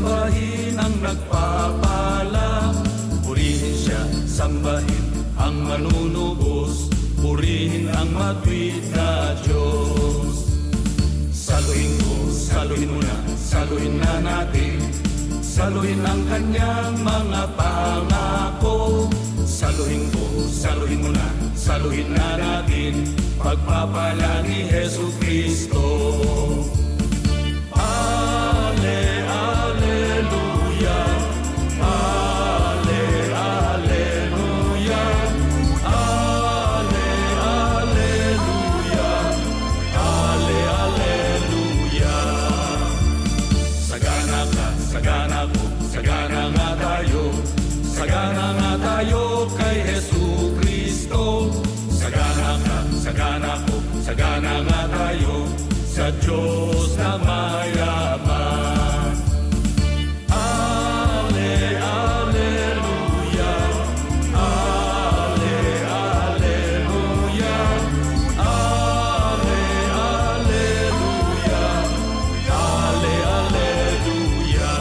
sambahin ang nagpapala. Purihin siya, sambahin ang manunubos, purihin ang matuwid na Diyos. Saluhin ko, saluhin mo na, saluhin na natin. Saluhin ang kanyang mga pangako. Saluhin ko, saluhin mo na, saluhin na natin. Pagpapala ni Jesu Cristo. Ale, aleluya. Ale, aleluya. Ale, aleluya. Ale, aleluya. Sagana ka, sagana ko, sagana nga tayo. Sagana nga tayo kay Jesu Cristo. Sagana ka, sagana ko, sagana nga tayo sa Diyos na mayaman. Ale, aleluya. Ale, aleluya. Ale, aleluya. Ale, aleluya.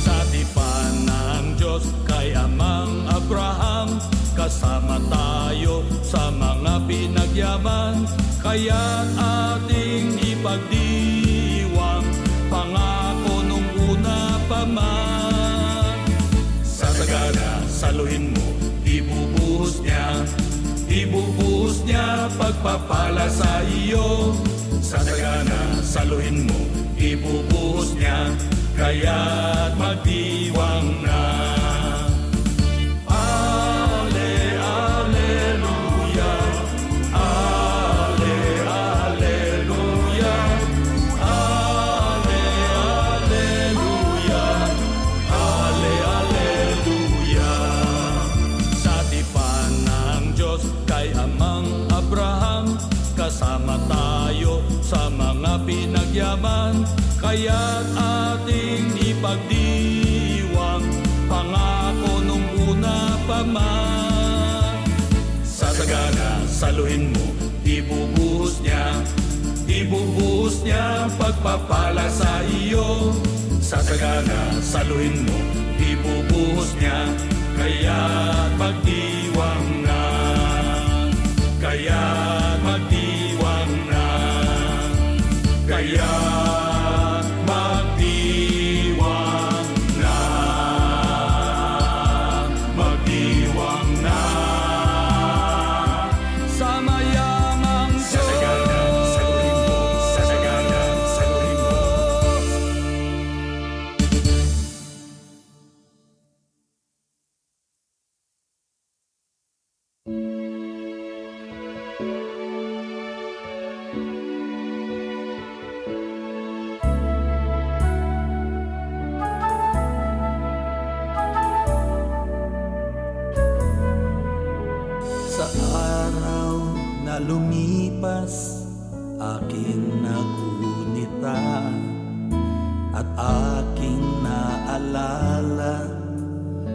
Sa tipan ng Diyos kay Amang Abraham, kasama tayo sa mga pinagyaman. Kaya't ating ipagdiwang pangako nung una pa man. Sa sagana, saluhin mo, ibubuhos niya pagpapala sa iyo. Sa sagana, saluhin mo, ibubuhos niya, kaya't magdiwang na. Kasama tayo sa mga pinagyaman, kaya't ating ipagdiwang pangako nung una pa man. Sa sagana, saluhin mo, ibubuhos niya pagpapala sa iyo. Sa sagana, saluhin mo, ibubuhos niya, kaya't magdiwang na. Kaya't magdiwang na. Kaya't magdiwang na. Magdiwang na. Sa mayamang Diyos. Sa sagana, saluhin mo. Sa sagana, saluhin mo. Sa araw na lumipas, aking nagunita at aking naalala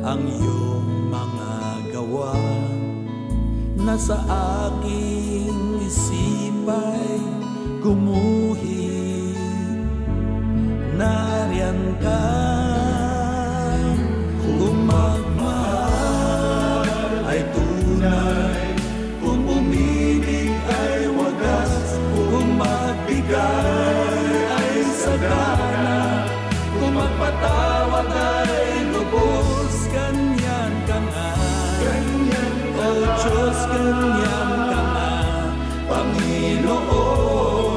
ang iyong mga gawa. Nasa aking isipay gumuhit, nariyan ka. Kung magmahal ay tunay, kung umibig ay wagas, kung magbigay ay sagana, kung magpatawad ay lubos, ganyan ka nga. O Diyos, ganyan ka nga, Panginoon.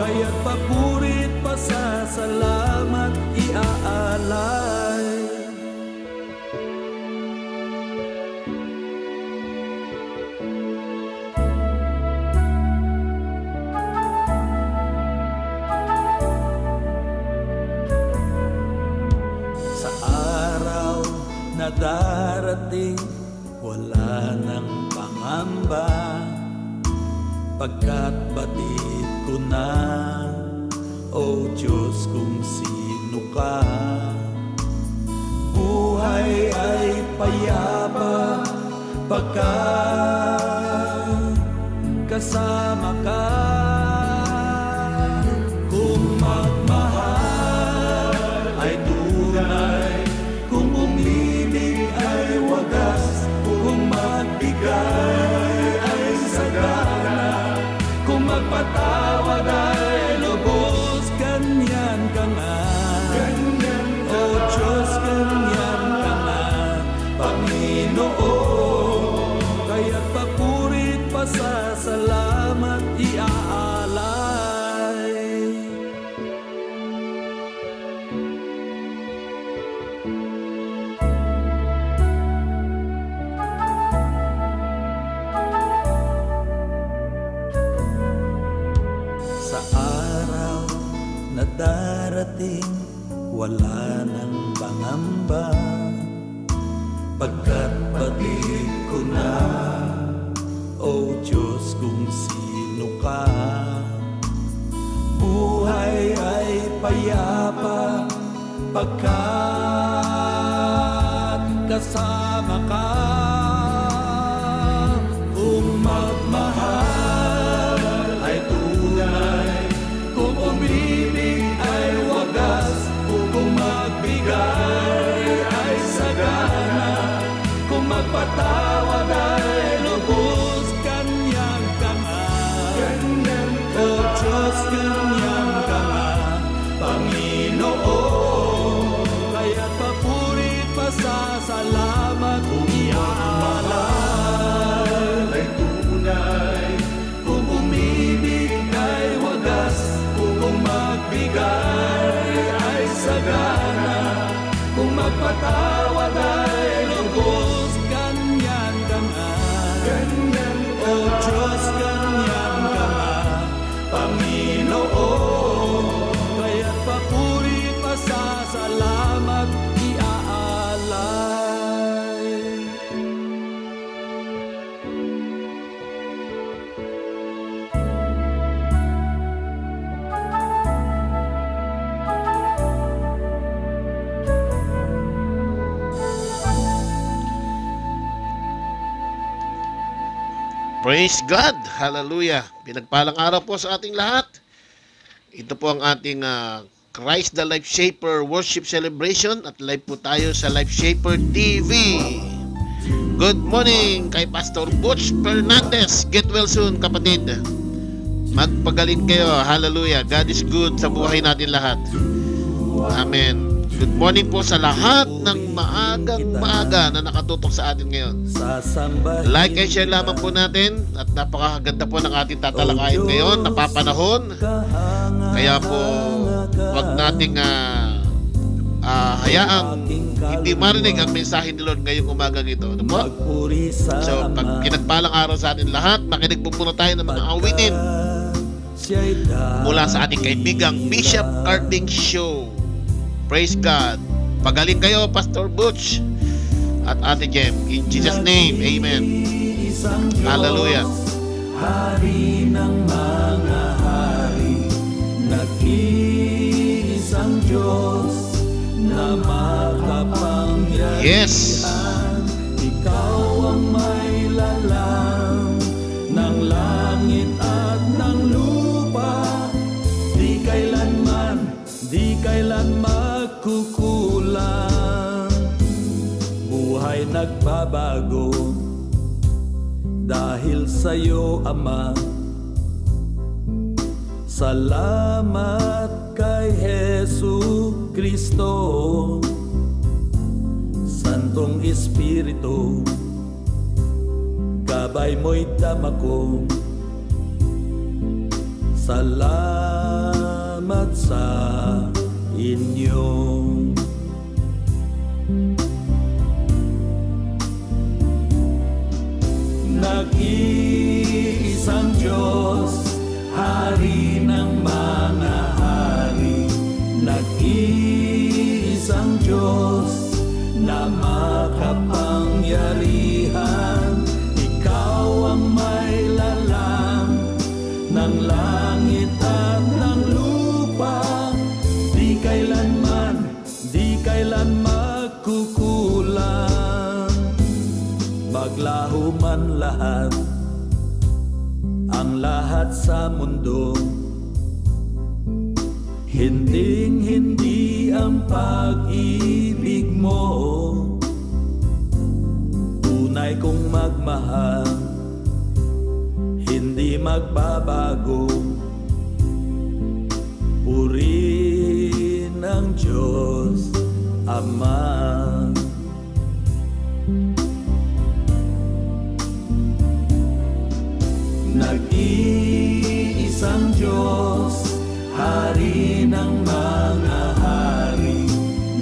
Kaya't papurit, pasasalamat, iaalay. Sa araw na darating, wala nang pangamba, pagkat batid ko na, O Diyos, kung sino ka. Buhay ay payapa pagkat kasama ka. Kung magmahal ay wala nang pangamba, pagkat batid ko na, O Diyos, kung sino ka. Buhay ay payapa pagkat kasama ka. Kung magmahal ay tunay, kung umibig ay wagas, kung magbigay ay sagana, kung magpatawad ay lubos, kanyang ka nga. O Diyos, kanyang ka nga, Panginoon. Kaya't papurit pasasalamat kung iaalay ay tunay, kung umibig ay wagas, kung magbigay ay sagana, kung magpatawad ay lubos, ganyan ka nga. O Diyos, ganyan ka nga, Panginoon. Kaya't papuri, pasasalamat, iaalay. Praise God! Hallelujah! Pinagpalang araw po sa ating lahat. Ito po ang ating Christ the Life Shaper Worship Celebration at live po tayo sa Life Shaper TV. Good morning kay Pastor Butch Fernandez. Get well soon, kapatid. Magpagaling kayo. Hallelujah! God is good sa buhay natin lahat. Amen. Good morning po sa lahat ng maaga na nakatutok sa atin ngayon. Like and share lamang po natin at napakaganda po ng ating tatalakayin ngayon, napapanahon. Kaya po wag nating hayaang hindi marinig ang mensahe ni Lord ngayong umagang ito. Ano po? So pag pinagpalang araw sa atin lahat, makinig po muna tayo ng mga awitin mula sa ating kaibigang Bishop Carding Show. Praise God. Pagaling kayo, Pastor Butch at Ate Jem. In Jesus' name, amen. Hallelujah. Hari ng mga hari, nag-iisang Diyos na makapangyarihan. Yes. Ikaw ang may lalang ng langit at ng lupa. Di kailan magkukulang. Buhay nagbabago dahil sa'yo, Ama. Salamat kay Jesu Kristo. Santong Espiritu, gabay mo'y dama ko. Salamat sa inyo. Nag-iisang Diyos, Hari ng mga hari, nag-iisang Diyos na makapangyarihan. Ikaw ang may lalang ng langit at ng lupa. Di kailan magkukulang. Maglaho man lahat, ang lahat sa mundo, hinding-hindi ang pag-ibig mo. Tunay kong magmahal, hindi magbabago. Purihin ang Diyos Ama. Nag-iisang Diyos, Hari ng mga hari,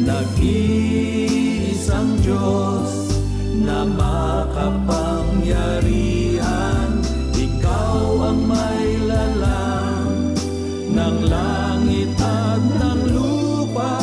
nag-iisang Diyos na makapangyarihan. Ikaw ang may lalang ng langit at ng lupa.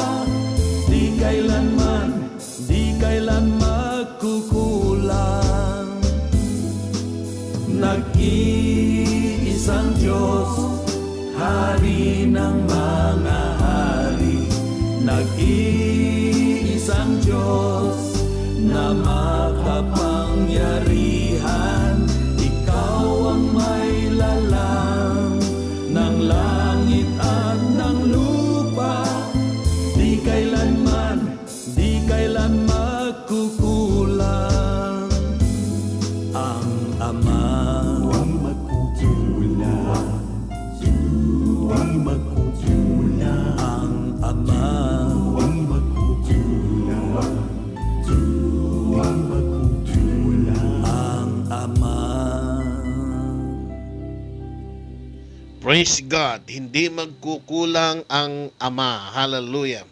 Praise God. Hindi magkukulang ang Ama. Hallelujah.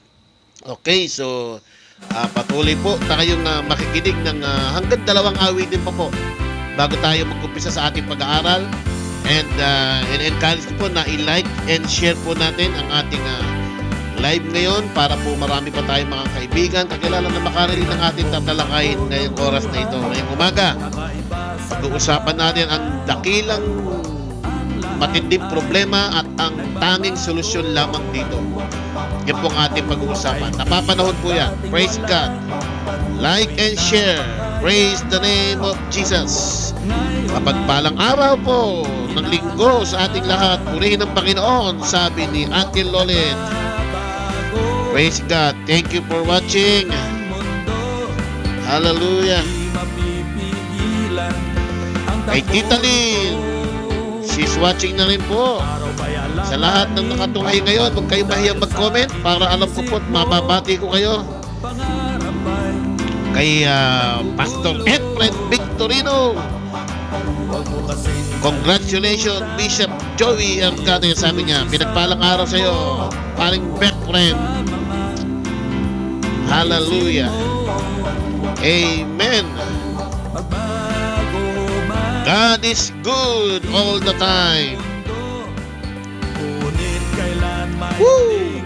Okay, so patuloy po tayong makikinig ng hanggang 2 awitin pa po bago tayo mag-umpisa sa ating pag-aaral. And in-encourage ko po na i-like and share po natin ang ating live ngayon para po marami pa tayong mga kaibigan, kakilala na makarinig ng ating tatalakayin ngayong oras na ito. Ngayong umaga, pag-uusapan natin ang dakilang matinding problema at ang tanging solusyon lamang dito. Yan po ang ating pag-uusapan. Napapanahon po yan. Praise God. Like and share. Praise the name of Jesus. Mapagpalang araw po ng linggo sa ating lahat. Purihin ang Panginoon, sabi ni Auntie Lolit. Praise God. Thank you for watching. Hallelujah. Kay Tita Lynn, she's watching na rin po. Sa lahat ng nakatunghay ngayon, huwag kayong mahiyang mag-comment para alam ko po at mababati ko kayo. Kay Pastor Efren Victorino, congratulations Bishop Joey Arcade, sabi niya, pinagpalang araw sa iyo paring Efren. Hallelujah. Amen. God is good all the time. Woo!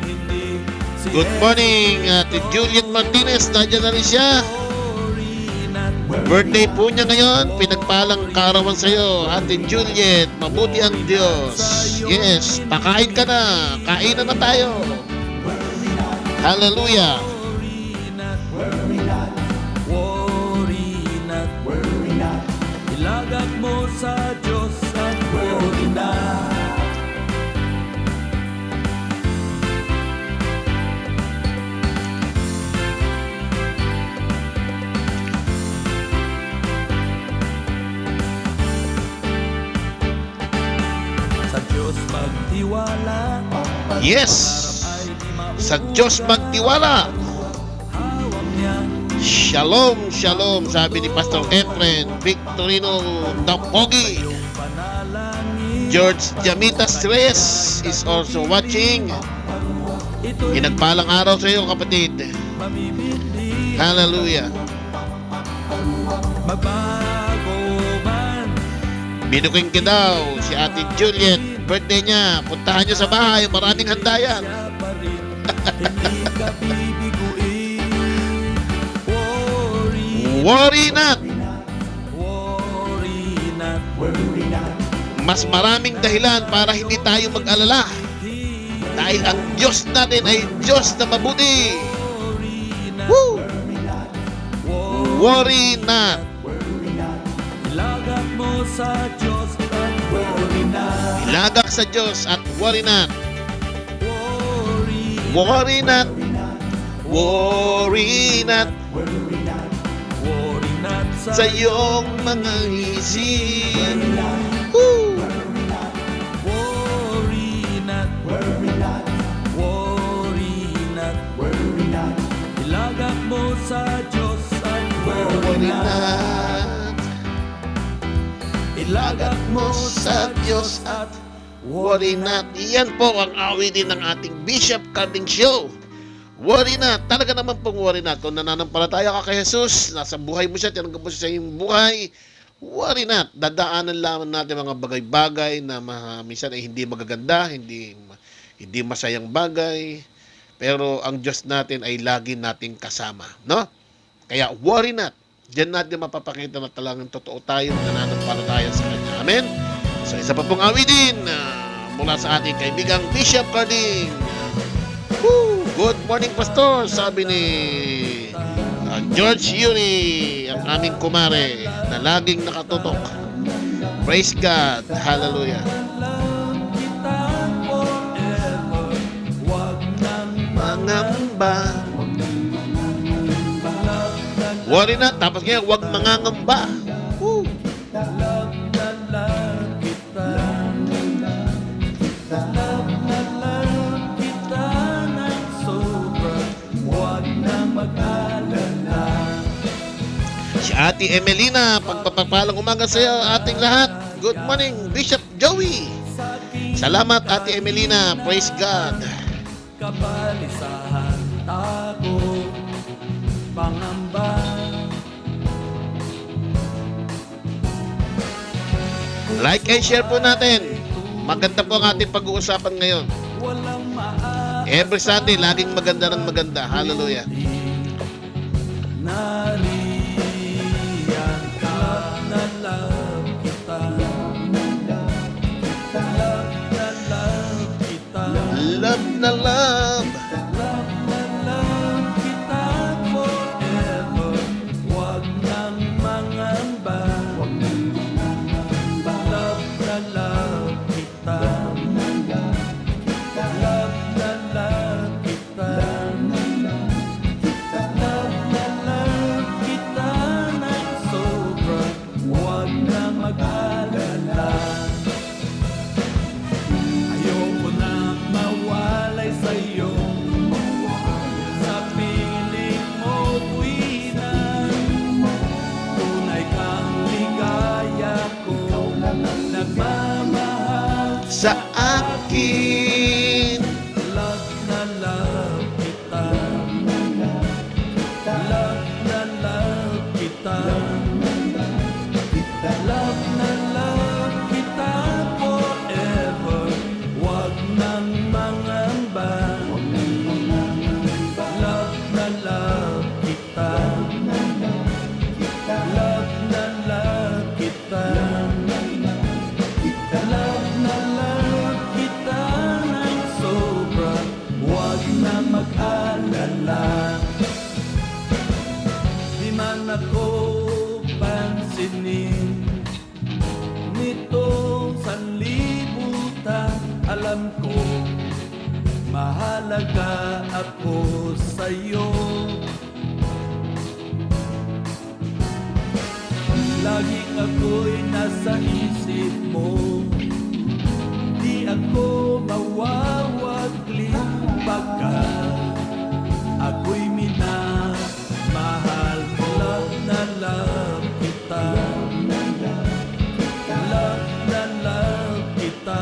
Good morning, Ate Juliet Martinez. Nandiyan na rin siya. Birthday po niya ngayon. Pinagpalang kaarawan sa iyo, Ate Juliet. Mabuti ang Diyos. Yes, pakain ka na. Kainan na tayo. Hallelujah. Ilagak mo sa Diyos at worry na. Sa Diyos magtiwala. Yes. Sa Diyos magtiwala. Shalom, shalom, sabi ni Pastor Efren Victorino Dapogi. George Jamitas Reyes is also watching. Pinagpalang araw sa iyo, kapatid. Hallelujah. Binuking ka daw si Ate Juliet, birthday niya. Puntahan niyo sa bahay, maraming handayan. Worry not. Mas maraming dahilan para hindi tayo mag-alala. Dahil ang Diyos natin ay Diyos na mabuti. Woo! Worry not. Ilagak mo sa Diyos at worry not. Ilagak sa Diyos at worry not. Worry not. Worry not. Sa iyong mga isip. Woo! Worry not. Worry not. Worry not. Worry not. Ilagak mo sa Diyos at worry not. Ilagak mo sa Diyos at worry not. Yan po ang awitin ng ating Bishop Carding Show. Worry not. Talaga naman pong worry not. Kung nananampalataya ka kay Jesus, nasa buhay mo siya, tinanggap mo siya sa iyong buhay, worry not. Dadaanan lamang natin mga bagay-bagay na minsan ay hindi magaganda, hindi masayang bagay. Pero ang Diyos natin ay lagi nating kasama. No? Kaya worry not. Diyan natin mapapakita na talagang totoo tayo, nananampalataya sa Kanya. Amen? So isa pa pong awitin mula sa ating kaibigang Bishop Carding. Woo! Good morning, Pastor, sabi ni George Yuri, ang aming kumare na laging nakatutok. Praise God. Hallelujah. Mangamba. Worry not. Tapos ngayon, huwag mangangamba. Woo! Si Ate Emelina, pagpapalang umaga sa iyo ating lahat. Good morning, Bishop Joey. Salamat, Ate Emelina. Praise God. Kabalisahan, takot, pangamba. Like and share po natin. Maganda po ang ating pag-uusapan ngayon. Walang maaari Every Sunday, laging maganda ng maganda. Hallelujah. nariyan ka na love kita. Love na love kita. Love na love. Love na love kita forever. Huwag nang mangamba. Love na love kita. Love na love kita. Love na love kita ng sobra. Huwag na mag-alala. Ayoko na mawalay sa'yo. Sa piling mo tuwina. Tunay kang ligaya ko. Nagmamahal Sa akin. love na love kita. Love na love kita. Love na love kita forever. Huwag nang mangamba. Love na love kita. Love na love kita. Love na love kita ng sobra. Huwag na mag-alala. Di man ako pansinin nito sanlibutan. Alam ko mahalaga ako sa'yo. Laging ako'y nasa isip mo. Di ako mawawagli pagka ako'y minamahal mo. Love na love kita. Love na love kita.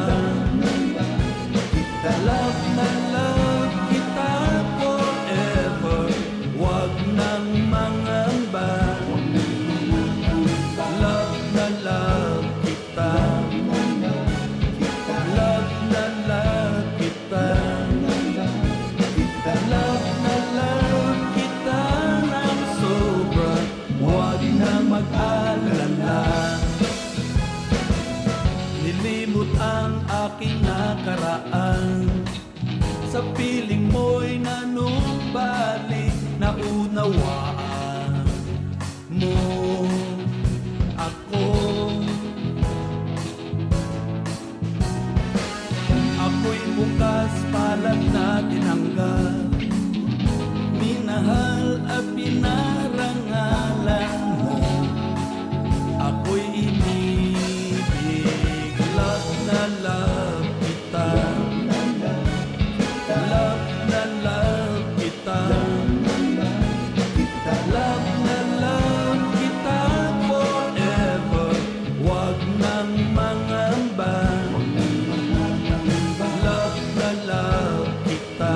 Love na love kita forever. Huwag nang mangamba. Love na love kita. Love na love kita. Love na love kita ng sobra. Huwag na mag-alala. Nilimot ang aking nakaraan. Sa piling mo'y nanumbalik. Naunawaan mo ako. Ako'y bukas palad na tinanggap. Minahal at pinarangalan mo. Ako'y inibig. Love na love kita. Love na love kita. Love na love kita forever. Huwag nang mangamba. Love na love kita.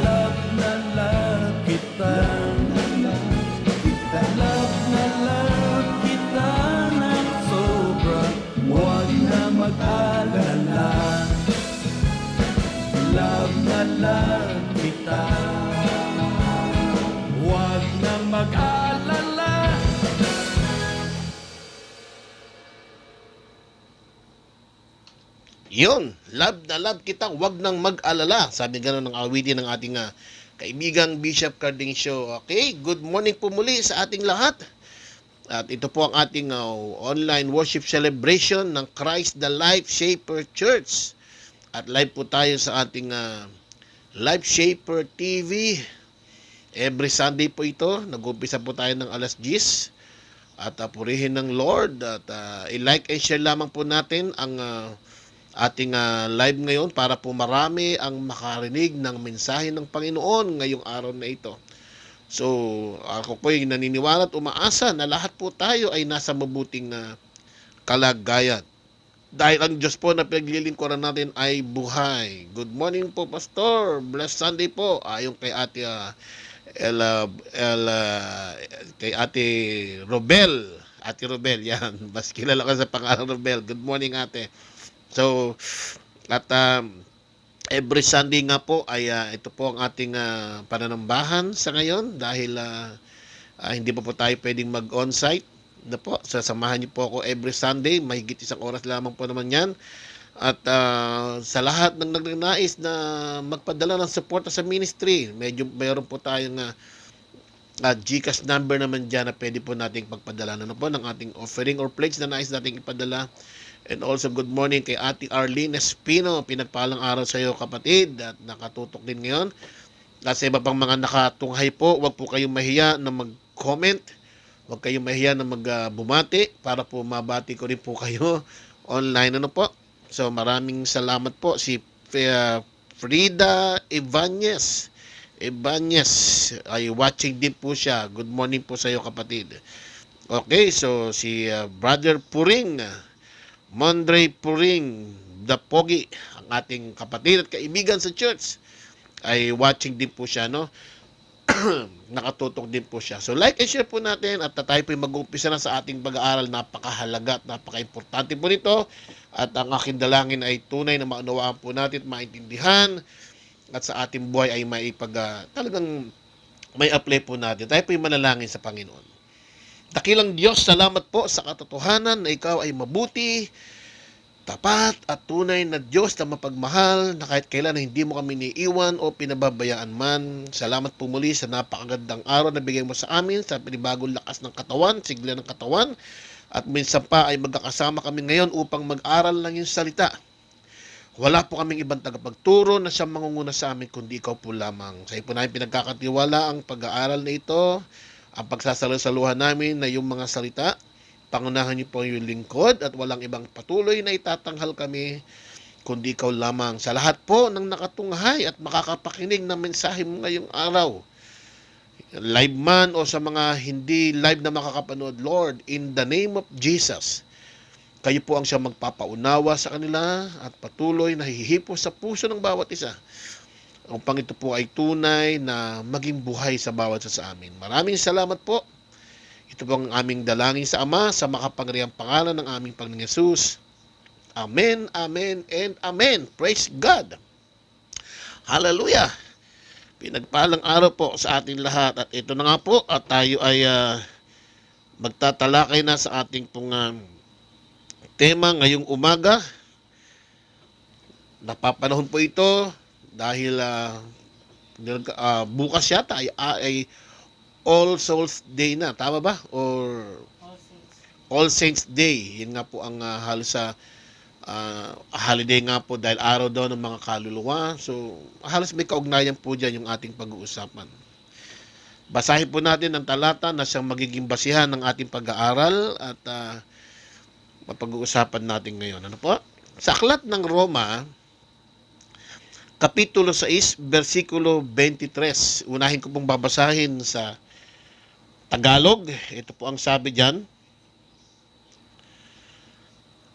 Love na love kita. Love na love kita ng sobra. Huwag na mag-alala. Love na love kita. Huwag na mag-alala. Yun, love na love kita, wag nang mag-alala. Sabi gano'n ng awitin ng ating kaibigang Bishop Cardencio. Okay, good morning po muli sa ating lahat. At ito po ang ating online worship celebration ng Christ the Life Shaper Church. At live po tayo sa ating Life Shaper TV. Every Sunday po ito. Nag-umpisa po tayo ng alas 10. At purihin ng Lord. At i-like and share lamang po natin ang ating live ngayon para po marami ang makarinig ng mensahe ng Panginoon ngayong araw na ito. So, ako po'y naniniwala at umaasa na lahat po tayo ay nasa mabuting kalagayan. Dahil ang Diyos po na pinaglilingkuran natin ay buhay. Good morning po, Pastor. Blessed Sunday po. Ayon kay Ate kay Ate Robel. Ate Robel, yan. Mas kilala ka sa pangalan Robel. Good morning, Ate. So, at every Sunday nga po ay ito po ang ating pananambahan sa ngayon dahil hindi pa po tayo pwedeng mag-on-site. Po, sasamahan niyo po ako every Sunday, mahigit 1 oras lamang po naman yan. At sa lahat ng nagnanais na magpadala ng suporta sa ministry, mayroon po tayong GCash number naman dyan na pwede po nating pagpadala po ng ating offering or pledge na nais nating ipadala. And also good morning kay Ate Arlene Espino. Pinagpalang araw sa iyo, kapatid, at nakatutok din ngayon. At sa iba pang mga nakatunghay po, huwag po kayong mahiya na mag-comment. Huwag kayong mahiya na magbumati para po mabati ko rin po kayo online. Po? So maraming salamat po si Frida Ibanez ay watching din po siya. Good morning po sa iyo, kapatid. Okay, so si Brother Puring, Mondre Puring, the Pogi, ang ating kapatid at kaibigan sa church, ay watching din po siya, no? Nakatutok din po siya. So like and share po natin at tayo po mag-uumpisa na sa ating pag-aaral. Napakahalaga at napaka-importante po nito. At ang aking dalangin ay tunay na maunawaan po natin at maintindihan. At sa ating buhay ay talagang may apply po natin. Tayo po yung manalangin sa Panginoon. Dakilang Diyos, salamat po sa katotohanan na ikaw ay mabuti, tapat at tunay na Diyos na mapagmahal na kahit kailan na hindi mo kami niiwan o pinababayaan man. Salamat po muli sa napakagandang araw na bigay mo sa amin sa pinibagong lakas ng katawan, sigla ng katawan. At minsan pa ay magkakasama kami ngayon upang mag-aral ng iyong salita. Wala po kaming ibang tagapagturo na siyang mangunguna sa amin kundi ikaw po lamang. Sa iyo po namin pinagkakatiwala ang pag-aaral na ito, ang pagsasalusaluhan namin na yung mga salita. Pangunahan niyo po yung lingkod at walang ibang patuloy na itatanghal kami kundi ikaw lamang. Sa lahat po ng nakatunghay at makakapakinig ng mensahe mo ngayong araw, live man o sa mga hindi live na makakapanood, Lord, in the name of Jesus, kayo po ang siyang magpapaunawa sa kanila at patuloy na hihipo sa puso ng bawat isa upang ito po ay tunay na maging buhay sa bawat isa sa amin. Maraming salamat po. Ito po ang aming dalangin sa Ama sa makapangyarihang pangalan ng aming Panginoong Hesus. Amen, amen, and amen. Praise God. Hallelujah. Pinagpalang araw po sa ating lahat. At ito na nga po, at tayo ay magtatalakay na sa ating pong tema ngayong umaga. Napapanahon po ito dahil bukas yata ay All Souls Day na, tama ba? Or All Saints Day. Yun nga po ang halos sa holiday nga po dahil araw daw ng mga kaluluwa. So, halos may kaugnayan po dyan yung ating pag-uusapan. Basahin po natin ang talata na siyang magiging basihan ng ating pag-aaral at mapag-uusapan natin ngayon. Ano po? Sa aklat ng Roma, Kapitulo 6, versikulo 23. Unahin ko pong babasahin sa Tagalog. Ito po ang sabi dyan.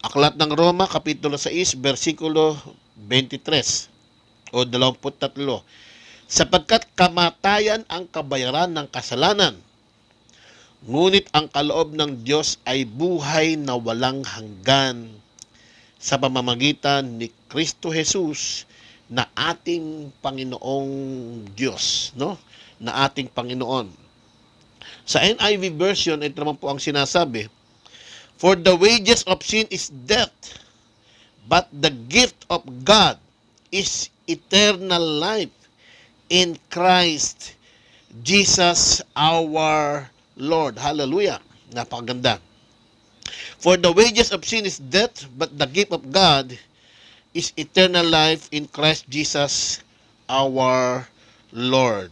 Aklat ng Roma, Kapitulo 6, versikulo 23 o 23. Sapagkat kamatayan ang kabayaran ng kasalanan, ngunit ang kaloob ng Diyos ay buhay na walang hanggan sa pamamagitan ni Kristo Jesus na ating Panginoong Diyos, no? Na ating Panginoon. Sa NIV version, ito naman po ang sinasabi, for the wages of sin is death, but the gift of God is eternal life in Christ Jesus our Lord. Hallelujah. Napakaganda. For the wages of sin is death, but the gift of God is eternal life in Christ Jesus our Lord.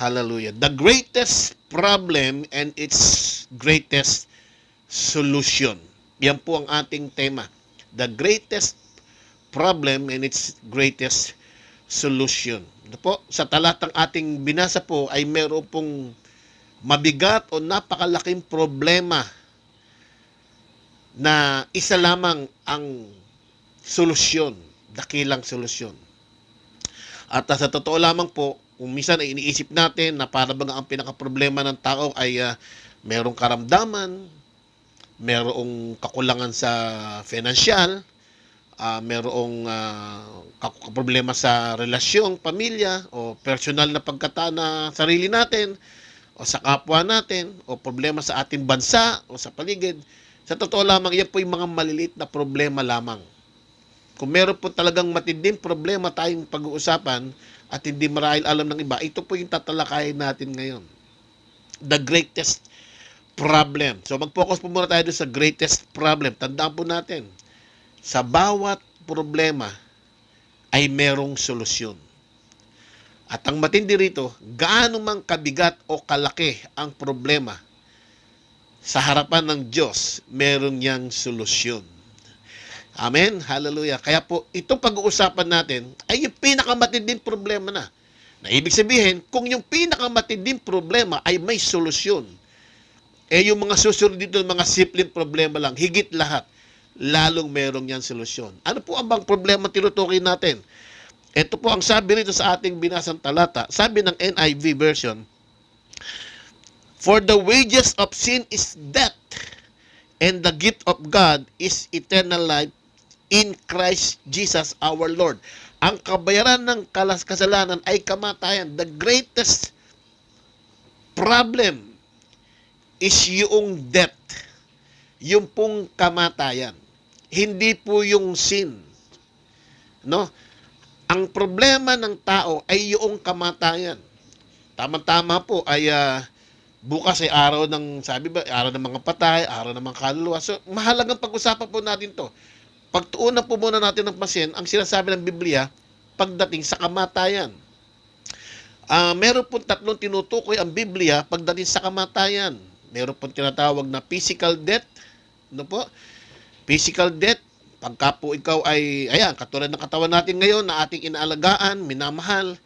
Hallelujah. The greatest problem and its greatest solution. Yan po ang ating tema. The greatest problem and its greatest solution. Ito po, sa talatang ating binasa po ay meron pong mabigat o napakalaking problema na isa lamang ang solusyon, dakilang solusyon. At sa totoo lamang po, kung minsan ay iniisip natin na para bang ang pinaka-problema ng tao ay merong karamdaman, merong kakulangan sa financial, merong problema sa relasyon, pamilya, o personal na pagkataan na sarili natin, o sa kapwa natin, o problema sa ating bansa, o sa paligid. Sa totoo lamang, yan po yung mga maliliit na problema lamang. Kung meron po talagang matinding problema tayong pag-uusapan at hindi marahil alam ng iba, ito po yung tatalakayin natin ngayon. The greatest problem. So mag-focus po muna tayo sa greatest problem. Tandaan po natin, sa bawat problema ay merong solusyon. At ang matindi rito, gaano mang kabigat o kalaki ang problema, sa harapan ng Diyos, meron niyang solusyon. Amen? Hallelujah. Kaya po, itong pag-uusapan natin ay yung pinakamatinding problema na. Na ibig sabihin, kung yung pinakamatinding problema ay may solusyon, yung mga susunod dito, mga simpleng problema lang, higit lahat, lalong merong yan solusyon. Ano po ang bang problema tinutukoy natin? Ito po ang sabi rito sa ating binasang talata. Sabi ng NIV version, "For the wages of sin is death, and the gift of God is eternal life in Christ Jesus our Lord." Ang kabayaran ng kasalanan ay kamatayan. The greatest problem is yung death. Yung pong kamatayan. Hindi po yung sin. No? Ang problema ng tao ay yung kamatayan. Tama-tama po ay bukas ay araw ng, sabi ba, araw ng mga patay, araw ng mga kaluluwa. So, mahalagang pag-usapan po natin to. Pagtuunan po muna natin ng pansin, ang sinasabi ng Biblia, pagdating sa kamatayan. Meron po tatlong tinutukoy ang Biblia pagdating sa kamatayan. Meron po tinatawag na physical death. Ano po? Physical death. Pagka po ikaw ay, ayan, katulad ng katawan natin ngayon na ating inaalagaan, minamahal,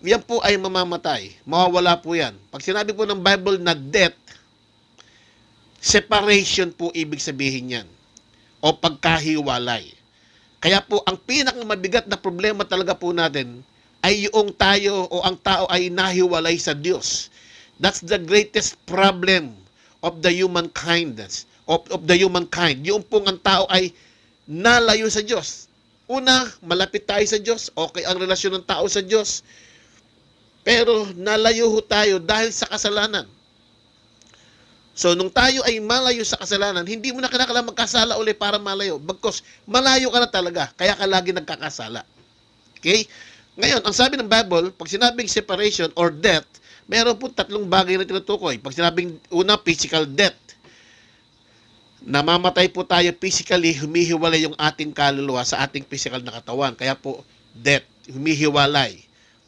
yan po ay mamamatay. Mawawala po yan. Pag sinabi po ng Bible na death, separation po ibig sabihin yan. O pagkahiwalay. Kaya po, ang pinakamabigat na problema talaga po natin ay yung tayo o ang tao ay nahiwalay sa Diyos. That's the greatest problem of the humankind. Of the humankind. Yung pong ang tao ay nalayo sa Diyos. Una, malapit tayo sa Diyos. Okay ang relasyon ng tao sa Diyos. Pero nalayo tayo dahil sa kasalanan. So, nung tayo ay malayo sa kasalanan, hindi mo na kailangan magkasala uli para malayo. Bagkus, malayo ka na talaga. Kaya ka lagi nagkakasala. Okay? Ngayon, ang sabi ng Bible, pag sinabing separation or death, meron po tatlong bagay na tinutukoy. Pag sinabing una, physical death. Namamatay po tayo physically, humihiwalay yung ating kaluluwa sa ating physical na katawan. Kaya po, death, humihiwalay.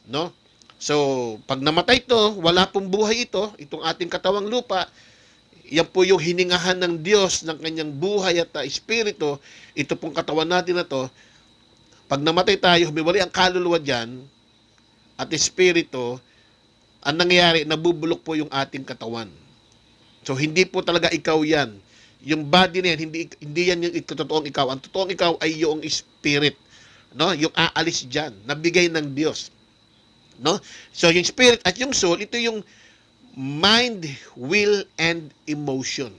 No? So, pag namatay ito, wala pong buhay ito, itong ating katawang lupa, yan po yung hiningahan ng Diyos ng kanyang buhay at espiritu, ito pong katawan natin na to. Pag namatay tayo, humiwalay ang kaluluwa dyan, at espiritu, ang nangyayari, nabubulok po yung ating katawan. So, hindi po talaga ikaw yan. Yung body na yan, hindi yan yung totoong ikaw. Ang totoong ikaw ay yung spirit. No? Yung aalis dyan, nabigay ng Diyos. No? So, yung spirit at yung soul, ito yung mind, will, and emotion.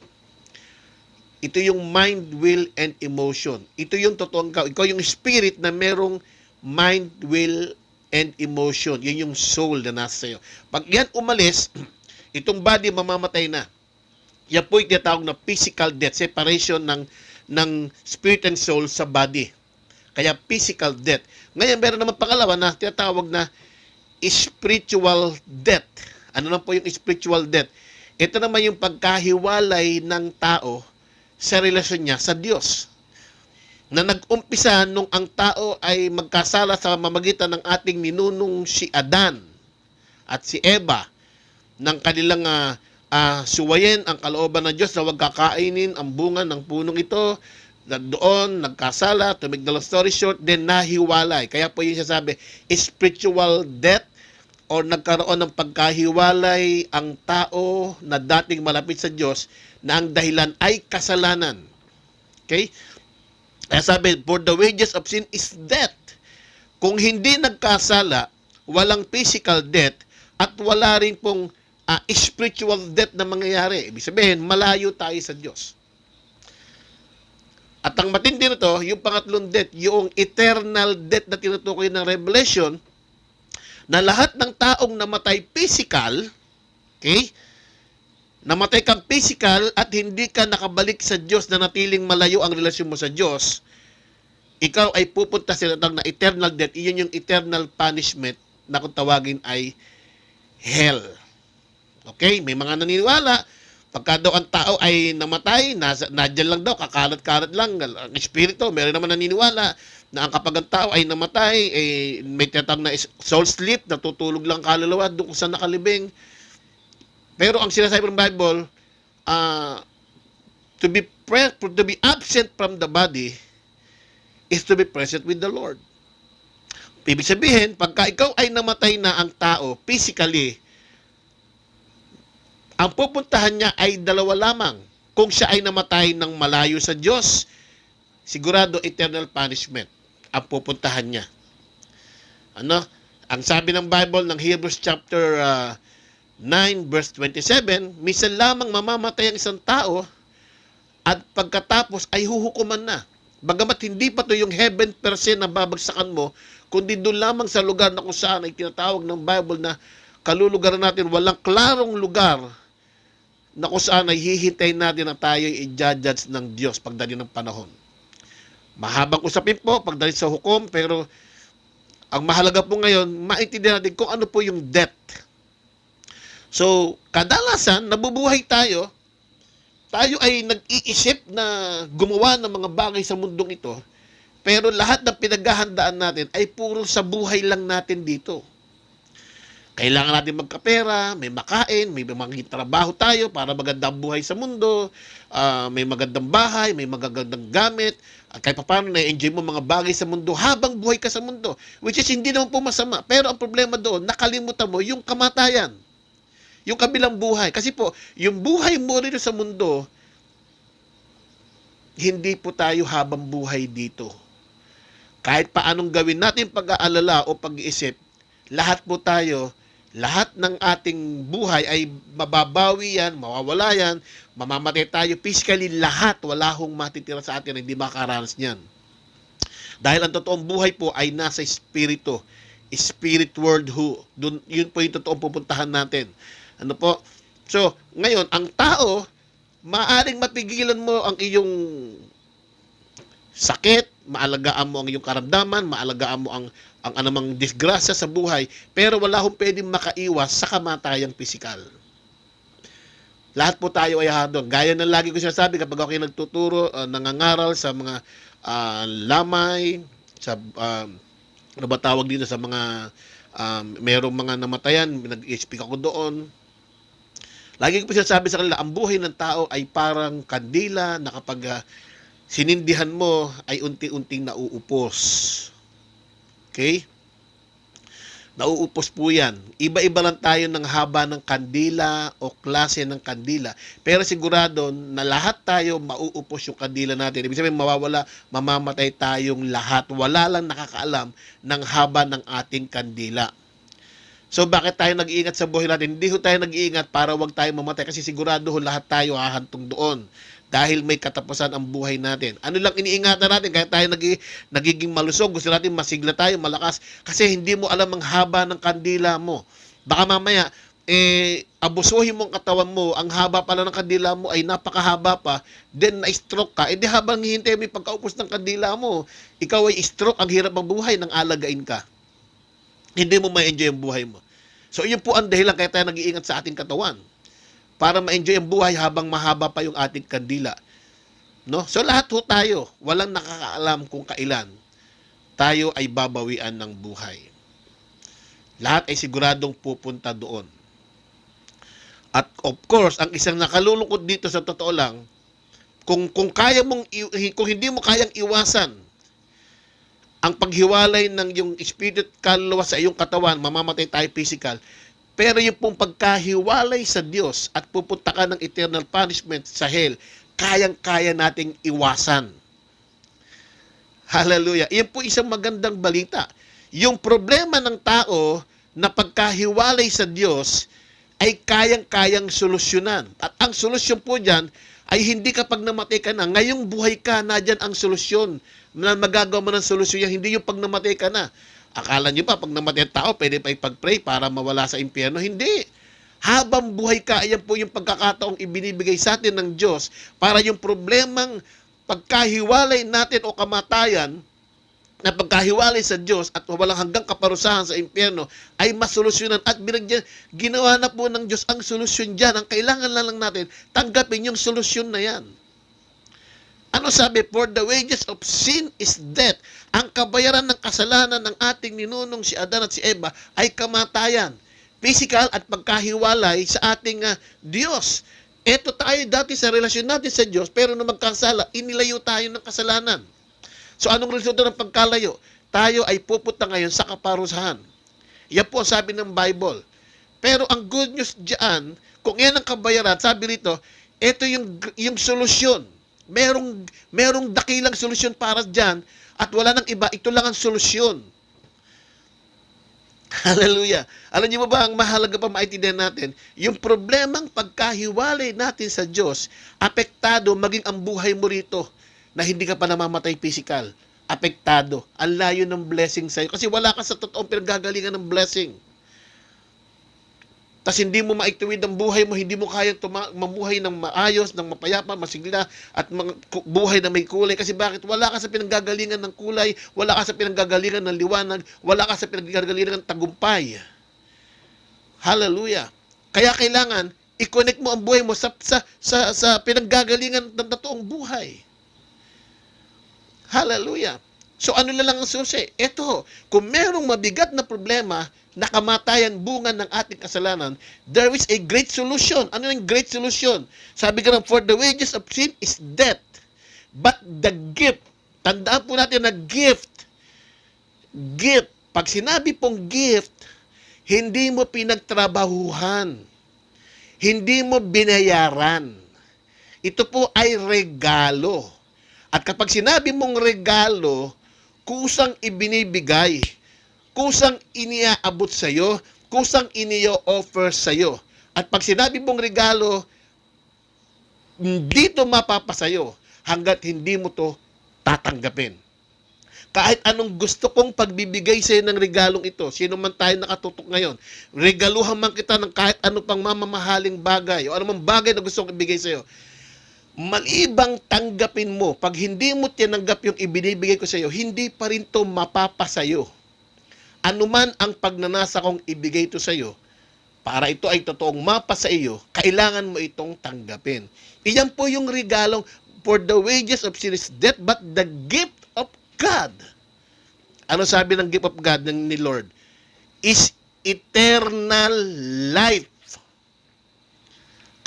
Ito yung mind, will, and emotion. Ito yung totoong ikaw. Ikaw yung spirit na merong mind, will, and emotion. Yun yung soul na nasa sa'yo. Pag yan umalis, itong body mamamatay na. Yan po yung tinatawag na physical death, separation ng spirit and soul sa body. Kaya physical death. Ngayon, meron naman pangalawa na tinatawag na spiritual death. Ano lang po yung spiritual death? Ito naman yung pagkahiwalay ng tao sa relasyon niya sa Diyos. Na nag-umpisa nung ang tao ay magkasala sa mamagitan ng ating ninunong si Adan at si Eva ng kanilang suwayin ang kalooban ng Diyos na huwag kakainin ang bunga ng punong ito, na doon nagkasala, to make the long story short, then nahiwalay. Kaya po yung sasabi, spiritual death or nagkaroon ng pagkahiwalay ang tao na dating malapit sa Diyos na ang dahilan ay kasalanan. Okay? Kaya sabi, for the wages of sin is death. Kung hindi nagkasala, walang physical death at wala rin pong spiritual death na mangyayari. Ibig sabihin, malayo tayo sa Diyos. At ang matindi nito, yung pangatlong death, yung eternal death na tinutukoy ng Revelation, na lahat ng taong namatay physical, okay, namatay kang physical at hindi ka nakabalik sa Diyos na natiling malayo ang relasyon mo sa Diyos, ikaw ay pupunta sa tinatawag na eternal death. Iyon yung eternal punishment na kung tawagin ay hell. Okay? May mga naniniwala, pagka daw ang tao ay namatay, nadyan lang daw, kakalat-kalat lang. Ang espiritu, meron naman naniniwala na ang kapag ang tao ay namatay, may tinatawag na soul sleep, natutulog lang kaluluwa doon kung saan nakalibing. Pero ang sinasabi ng Bible, to be absent from the body is to be present with the Lord. Ibig sabihin, pagka ikaw ay namatay na ang tao, physically, ang pupuntahan niya ay dalawa lamang. Kung siya ay namatay ng malayo sa Diyos, sigurado eternal punishment ang pupuntahan niya. Ano? Ang sabi ng Bible ng Hebrews chapter 9 verse 27, minsan lamang mamamatay ang isang tao at pagkatapos ay huhukuman na. Bagamat hindi pa to yung heaven per se na babagsakan mo, kundi doon lamang sa lugar na kung saan ay tinatawag ng Bible na kalulugaran natin, walang klarong lugar na kung saan ay hihintayin natin na tayo i-judge ng Diyos pagdating ng panahon. Mahabang usapin po pagdating sa hukom, pero ang mahalaga po ngayon, maintindihan natin kung ano po yung death. So, kadalasan, nabubuhay tayo ay nag-iisip na gumawa ng mga bagay sa mundong ito, pero lahat ng pinaghahandaan natin ay puro sa buhay lang natin dito. Kailangan natin magkapera, may makain, may magiging trabaho tayo para magandang buhay sa mundo, may magandang bahay, may magagandang gamit, at kahit paano na-enjoy mo mga bagay sa mundo habang buhay ka sa mundo, which is hindi naman po masama. Pero ang problema doon, nakalimutan mo yung kamatayan. Yung kabilang buhay. Kasi po, yung buhay mo rito sa mundo, hindi po tayo habang buhay dito. Kahit paanong gawin natin pag-aalala o pag-iisip, lahat po tayo, lahat ng ating buhay ay mababawi yan, mawawala yan, mamamatay tayo. Physically, lahat, wala hong matitira sa atin na hindi makakaranas niyan. Dahil ang totoong buhay po ay nasa espiritu. Spirit world dun, yun po yung totoong pupuntahan natin. Ano po? So, ngayon, ang tao, maaring mapigilan mo ang iyong sakit, maalagaan mo ang iyong karamdaman, maalagaan mo ang anumang disgrasya sa buhay, pero wala hong pwedeng makaiwas sa kamatayang pisikal. Lahat po tayo ay hahadon. Gaya ng lagi ko sinasabi kapag ako nagtuturo, nangangaral sa mga lamay, sa ano ba tawag dito sa mga merong mga namatayan, nag-speak ako doon. Lagi ko po sinasabi sa kanila, ang buhay ng tao ay parang kandila na kapag sinindihan mo ay unti-unting nauupos. Okay? Nauupos po yan. Iba-iba lang tayo ng haba ng kandila o klase ng kandila. Pero sigurado na lahat tayo mauupos yung kandila natin. Ibig sabihin, mawawala, mamamatay tayong lahat. Wala lang nakakaalam ng haba ng ating kandila. So, bakit tayo nag-iingat sa buhay natin? Hindi ho tayo nag-iingat para wag tayo mamatay kasi sigurado ho lahat tayo hahantong doon. Dahil may katapusan ang buhay natin. Ano lang iniingatan natin? Kaya tayo nagiging malusog. Gusto natin masigla tayo, malakas. Kasi hindi mo alam ang haba ng kandila mo. Baka mamaya, abusuhin mo ang katawan mo, ang haba pala ng kandila mo ay napakahaba pa, then na-stroke ka. Di habang hihintay mo yung pagkaupos ng kandila mo, ikaw ay stroke, ang hirap ang buhay, nang alagain ka. Hindi mo ma-enjoy ang buhay mo. So, yun po ang dahilan kaya tayo nag-iingat sa ating katawan. Para ma-enjoy ang buhay habang mahaba pa yung ating kandila. No? So, lahat ho tayo, walang nakakaalam kung kailan tayo ay babawian ng buhay. Lahat ay siguradong pupunta doon. At of course, ang isang nakalulungkot dito sa totoo lang, kung hindi mo kayang iwasan ang paghiwalay ng yung spirit kaluluwa sa iyong katawan, mamamatay tayo physical. Pero yung pong pagkahiwalay sa Diyos at pupunta ka ng eternal punishment sa hell, kayang-kaya nating iwasan. Hallelujah. Iyan po isang magandang balita. Yung problema ng tao na pagkahiwalay sa Diyos ay kayang-kayang solusyonan. At ang solusyon po dyan ay hindi kapag namatay ka na. Ngayong buhay ka, na dyan ang solusyon. Na magagawa mo ng solusyon yan, hindi yung pag namatay ka na. Akala nyo pa, pag namatay ang tao, pwede pa ipag-pray para mawala sa impyerno? Hindi. Habang buhay ka, ayan po yung pagkakataong ibinibigay sa atin ng Diyos para yung problemang pagkahiwalay natin o kamatayan na pagkahiwalay sa Diyos at walang hanggang kaparusahan sa impyerno ay masolusyonan at ginawa na po ng Diyos ang solusyon dyan. Ang kailangan lang natin, tanggapin yung solusyon na yan. Ano sabi? For the wages of sin is death. Ang kabayaran ng kasalanan ng ating ninunong si Adan at si Eva ay kamatayan. Physical at pagkahiwalay sa ating Diyos. Ito tayo dati sa relasyon natin sa Diyos, pero nung magkasala, inilayo tayo ng kasalanan. So anong resulta ng pagkalayo? Tayo ay pupunta ngayon sa kaparusahan. Yan po ang sabi ng Bible. Pero ang good news diyan, kung yan ang kabayaran, sabi rito, ito yung solusyon. Merong dakilang solusyon para diyan at wala nang iba, ito lang ang solusyon. Hallelujah. Alam niyo ba ang mahalaga pa maintindihan natin? Yung problemang pagkahiwalay natin sa Diyos, apektado maging ang buhay mo rito na hindi ka pa namamatay physical. Apektado. Ang layo ng blessing sa'yo. Kasi wala ka sa totoong pinagagalingan ng blessing. Tas hindi mo maituwid ang buhay mo, hindi mo kaya mamuhay ng maayos, ng mapayapa, masigla, at buhay na may kulay. Kasi bakit? Wala ka sa pinanggagalingan ng kulay, wala ka sa pinanggagalingan ng liwanag, wala ka sa pinanggagalingan ng tagumpay. Hallelujah. Kaya kailangan, i-connect mo ang buhay mo sa pinanggagalingan ng totoong buhay. Hallelujah. So ano na lang ang susi? Ito, kung merong mabigat na problema, na kamatayan bunga ng ating kasalanan, there is a great solution. Ano yung great solution? Sabi ka ng, for the wages of sin is death. But the gift, tandaan po natin na gift. Gift. Pag sinabi pong gift, hindi mo pinagtrabahuhan. Hindi mo binayaran. Ito po ay regalo. At kapag sinabi mong regalo, kusang ibinibigay, kusang iniaabot sa iyo, kusang inio-offer sa iyo. At pag sinabi mong regalo, hindi ito mapapasayo hanggat hindi mo to tatanggapin. Kahit anong gusto kong pagbibigay sa iyo ng regalong ito, sino man tayo nakatutok ngayon, regaluhan man kita ng kahit ano pang mamamahaling bagay o anumang bagay na gusto kong ibigay sa iyo, malibang tanggapin mo, pag hindi mo tinanggap yung ibinibigay ko sa iyo, hindi pa rin to mapapasayo. Anuman ang pagnanasa kong ibigay ito sa iyo, para ito ay totoong mapa sa iyo, kailangan mo itong tanggapin. Iyan po yung regalong, for the wages of sin is death, but the gift of God. Ano sabi ng gift of God ni Lord? Is eternal life.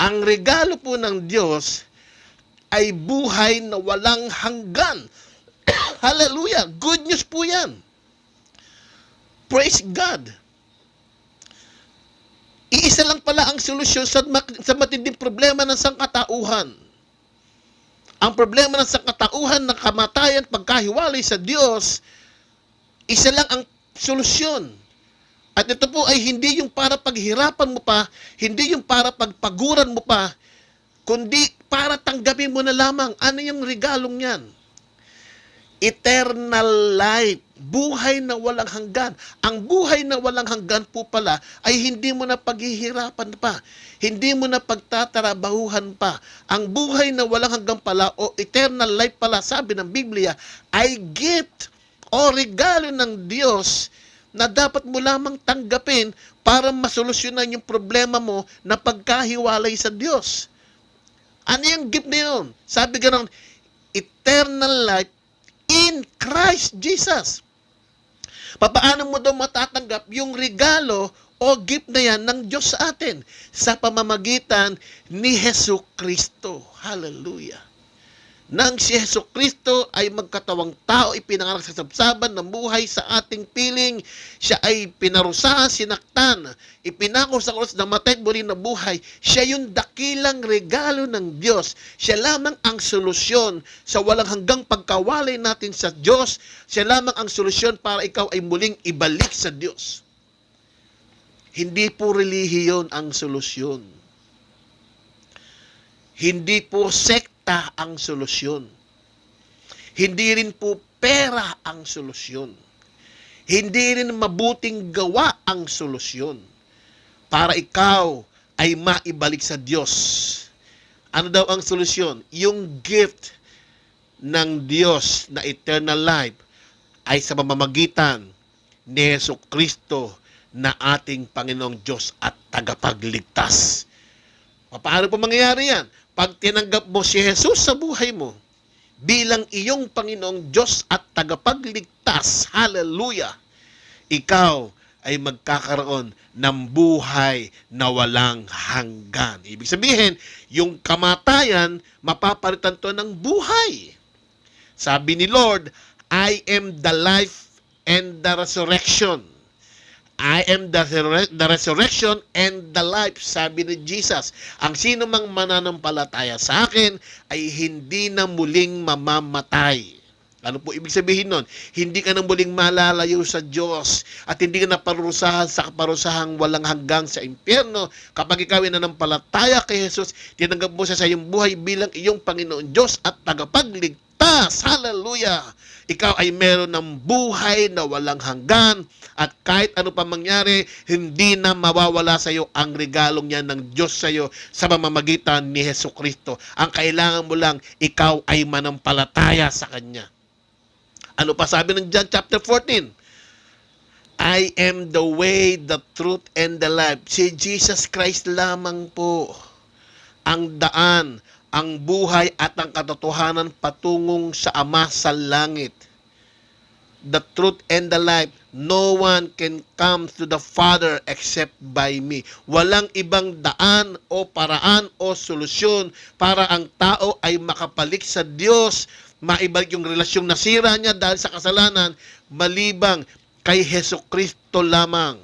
Ang regalo po ng Diyos ay buhay na walang hanggan. Hallelujah! Good news po yan. Praise God. Iisa lang pala ang solusyon sa matinding problema ng sangkatauhan. Ang problema ng sangkatauhan ng kamatayan, pagkahiwalay sa Diyos, isa lang ang solusyon. At ito po ay hindi yung para paghirapan mo pa, hindi yung para pagpaguran mo pa, kundi para tanggapin mo na lamang. Ano yung regalong yan? Eternal life. Buhay na walang hanggan. Ang buhay na walang hanggan po pala ay hindi mo na paghihirapan pa. Hindi mo na pagtatrabahuhan pa. Ang buhay na walang hanggan pala o eternal life pala, sabi ng Biblia, ay gift o regalo ng Diyos na dapat mo lamang tanggapin para masolusyonan yung problema mo na pagkahiwalay sa Diyos. Ano yung gift na yun? Sabi ganun, eternal life in Christ Jesus. Papaano mo daw matatanggap yung regalo o gift na yan ng Diyos sa atin? Sa pamamagitan ni Jesu Kristo. Hallelujah. nang si Jesucristo ay magkatawang tao, ipinanganak sa sabsaban ng buhay sa ating piling. Siya ay pinarusahan, sinaktan, ipinako sa krus, namatay at muli na buhay. Siya yung dakilang regalo ng Diyos. Siya lamang ang solusyon sa walang hanggang pagkawalay natin sa Diyos. Siya lamang ang solusyon para ikaw ay muling ibalik sa Diyos. Hindi po relihiyon ang solusyon. Hindi po sekta ang solusyon. Hindi rin po pera ang solusyon. Hindi rin mabuting gawa ang solusyon para ikaw ay maibalik sa Diyos. Ano daw ang solusyon? Yung gift ng Diyos na eternal life ay sa pamamagitan ni Jesucristo na ating Panginoong Diyos at tagapagligtas. Paano po mangyayari yan? Pag tinanggap mo si Jesus sa buhay mo bilang iyong Panginoong Diyos at tagapagligtas, hallelujah, ikaw ay magkakaroon ng buhay na walang hanggan. Ibig sabihin, yung kamatayan, mapapalitan to ng buhay. Sabi ni Lord, I am the life and the resurrection. I am the resurrection and the life, sabi ni Jesus. Ang sino mang mananampalataya sa akin ay hindi na muling mamamatay. Ano po ibig sabihin nun? Hindi ka na muling malalayo sa Diyos at hindi ka na parusahan sa kaparusahang walang hanggang sa impyerno. Kapag ikaw ay nanampalataya kay Jesus, tinanggap mo siya sa iyong buhay bilang iyong Panginoon Diyos at tagapagligtas. Hallelujah! Ikaw ay meron ng buhay na walang hanggan at kahit ano pa mangyari, hindi na mawawala sa iyo ang regalong niya ng Diyos sa iyo sa pamamagitan ni Jesucristo. Ang kailangan mo lang, ikaw ay manampalataya sa Kanya. Ano pa sabi ng John chapter 14? I am the way, the truth, and the life. Si Jesus Christ lamang po ang daan, ang buhay at ang katotohanan patungong sa Ama sa langit. The truth and the life. No one can come to the Father except by me. Walang ibang daan o paraan o solusyon para ang tao ay makapalik sa Diyos, maibalik yung relasyong nasira niya dahil sa kasalanan, malibang kay Jesucristo lamang.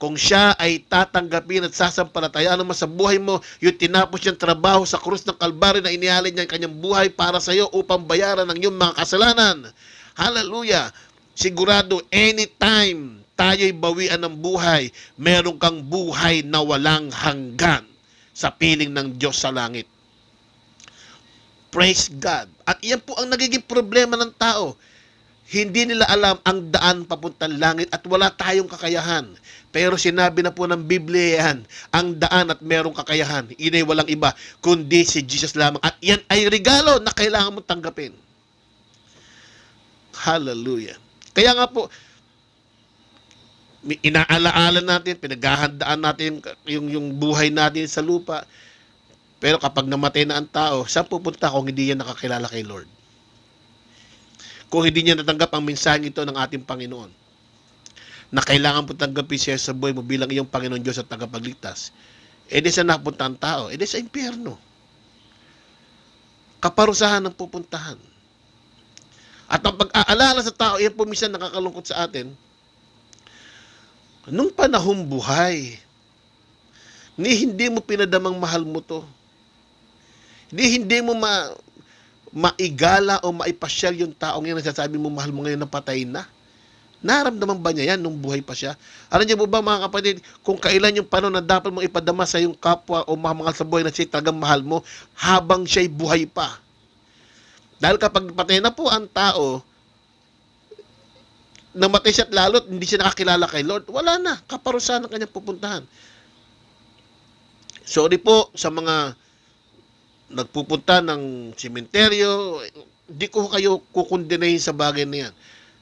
Kung siya ay tatanggapin at sasampalatayaan mo sa buhay mo, yung tinapos niyang trabaho sa krus ng Kalbaryo na inialay niya ang kanyang buhay para sa iyo upang bayaran ang iyong mga kasalanan. Hallelujah! Sigurado, anytime tayo'y bawian ng buhay, meron kang buhay na walang hanggan sa piling ng Diyos sa langit. Praise God! At iyan po ang nagiging problema ng tao. Hindi nila alam ang daan papuntang langit at wala tayong kakayahan. Pero sinabi na po ng Biblia yan, ang daan at merong kakayahan, inay walang iba, kundi si Jesus lamang. At yan ay regalo na kailangan mo tanggapin. Hallelujah. Kaya nga po, inaalaala natin, pinaghahandaan natin yung buhay natin sa lupa. Pero kapag namatay na ang tao, saan pupunta kung hindi yan nakakilala kay Lord? Kung hindi niya natanggap ang mensahe ito ng ating Panginoon, na kailangan po tanggapin siya sa buhay mo bilang iyong Panginoon Diyos at tagapagligtas, edi saan napunta ang tao? Edi sa impyerno. Kaparusahan ang pupuntahan. At ang pag-aalala sa tao, yan po minsan nakakalungkot sa atin, nung panahong buhay, hindi mo pinadamang mahal mo to. Hindi mo maigala o maipasyal yung taong yan na sasabi mo mahal mo ngayon na patay na. Naramdaman ba niya yan nung buhay pa siya? Alam niyo po ba mga kapatid, kung kailan yung panahon na dapat mong ipadama sa yung kapwa o mga sa buhay na siya talagang mahal mo habang siya'y buhay pa. Dahil kapag patay na po ang tao, namatay siya at lalo't hindi siya nakakilala kay Lord, wala na, kaparusahan ang kanyang pupuntahan. Sorry po sa mga nagpupunta ng sementeryo, di ko kayo kukondenahin sa bagay na yan.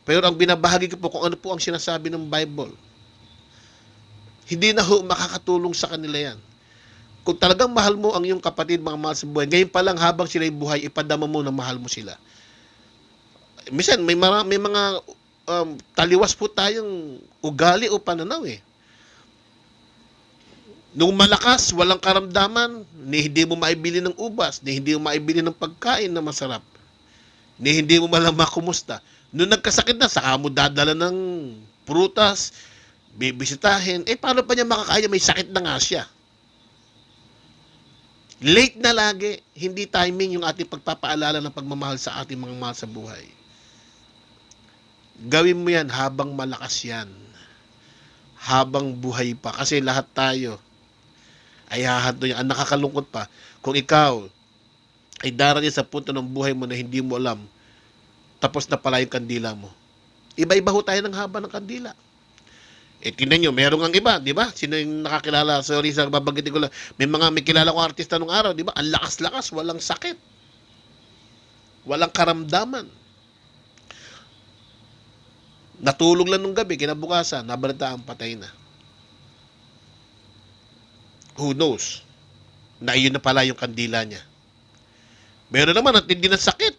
Pero ang binabahagi ko po kung ano po ang sinasabi ng Bible. Hindi na ho makakatulong sa kanila yan. Kung talagang mahal mo ang iyong kapatid, mga mahal sa buhay, ngayon pa lang habang sila'y buhay, ipadama mo na mahal mo sila. Minsan, may mga taliwas po tayong ugali o pananaw eh. Nung malakas, walang karamdaman, ni hindi mo maibili ng ubas, ni hindi mo maibili ng pagkain na masarap. ni hindi mo malang makumusta. Nung nagkasakit na, saka mo dadala ng prutas, bibisitahin, paano pa niya makakaya? May sakit na nga siya. Late na lagi, hindi timing yung ating pagpapaalala ng pagmamahal sa ating mga mahal sa buhay. Gawin mo yan habang malakas yan. Habang buhay pa. Kasi lahat tayo ay hahanto niya. Ang nakakalungkot pa, kung ikaw ay darating sa punto ng buhay mo na hindi mo alam, tapos na pala yung kandila mo. Iba-iba ho tayo ng haba ng kandila. Tingnan nyo, meron ang iba, di ba? Sino yung nakakilala? Sorry sa babanggitin ko lang. May kilala kong artista nung araw, di ba? Ang lakas-lakas, walang sakit. Walang karamdaman. Natulog lang nung gabi, kinabukasan, nabalitaan, patay na. Who knows? Na iyon na pala yung kandila niya. Meron naman, ang tindi ng sakit.